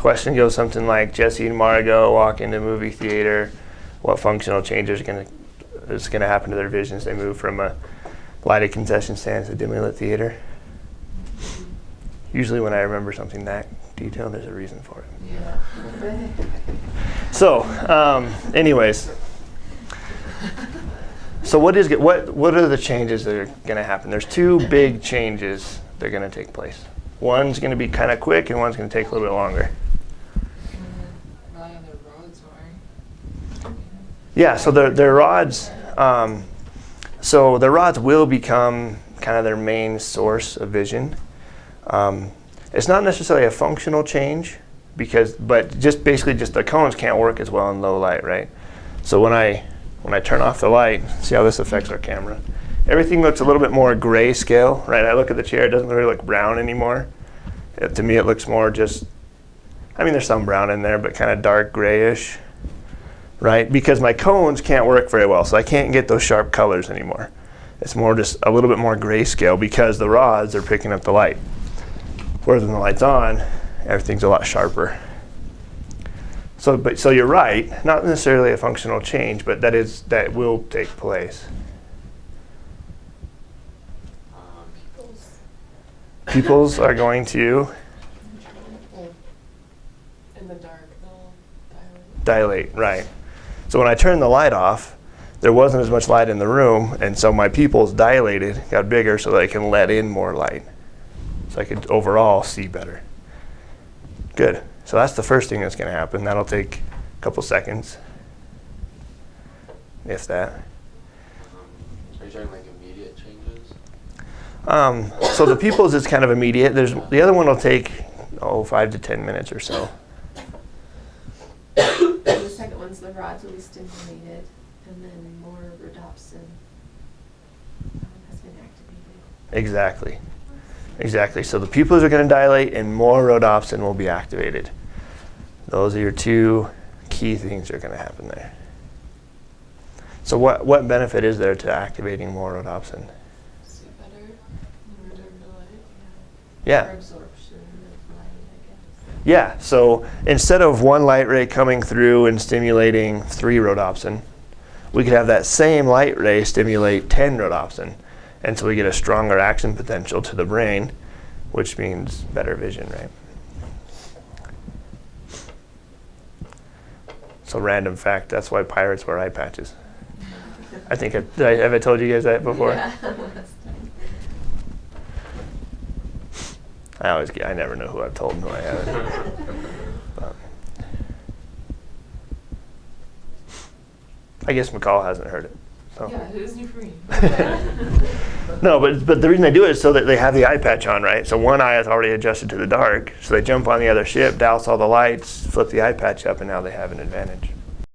question goes something like, Jesse and Margot walk into a movie theater. What functional change is going to happen to their vision as they move from a lighted concession stand to a dimly lit theater? Usually when I remember something that detailed, there's a reason for it. Yeah. So, anyways. So what are the changes that are going to happen? There's two big changes that are going to take place. One's going to be kind of quick, and one's going to take a little bit longer. Rely on their rods more. Yeah, so their rods. So their rods will become kind of their main source of vision. It's not necessarily a functional change, but just the cones can't work as well in low light, right? So when I turn off the light, see how this affects our camera. Everything looks a little bit more grayscale, right? I look at the chair, it doesn't really look brown anymore. To me, it looks more just, there's some brown in there, but kind of dark grayish, right? Because my cones can't work very well, so I can't get those sharp colors anymore. It's more just a little bit more grayscale because the rods are picking up the light. Whereas when the light's on, everything's a lot sharper. So you're right, not necessarily a functional change, but that will take place. Pupils are going to In the dark, they'll dilate, right. So when I turned the light off, there wasn't as much light in the room, and so my pupils dilated, got bigger so that I can let in more light. So I could overall see better. Good. So that's the first thing that's going to happen. That'll take a couple seconds, if that. Are you talking like immediate changes? So the pupils is kind of immediate. The other one will take 5 to 10 minutes or so. The second one's the rods will be stimulated, and then more rhodopsin has been activated. Exactly. So the pupils are going to dilate, and more rhodopsin will be activated. Those are your two key things that are going to happen there. So what benefit is there to activating more rhodopsin? see better. Return to light. Yeah. For absorption of light, I guess. Yeah. So instead of one light ray coming through and stimulating 3 rhodopsin, we could have that same light ray stimulate 10 rhodopsin. And so we get a stronger action potential to the brain, which means better vision, right? So random fact, that's why pirates wear eye patches. I think, have I told you guys that before? Yeah. I never know who I've told and who I haven't. I guess McCall hasn't heard it. So. Yeah, it is new for me. No, but the reason they do it is so that they have the eye patch on, right? So one eye is already adjusted to the dark, so they jump on the other ship, douse all the lights, flip the eye patch up, and now they have an advantage.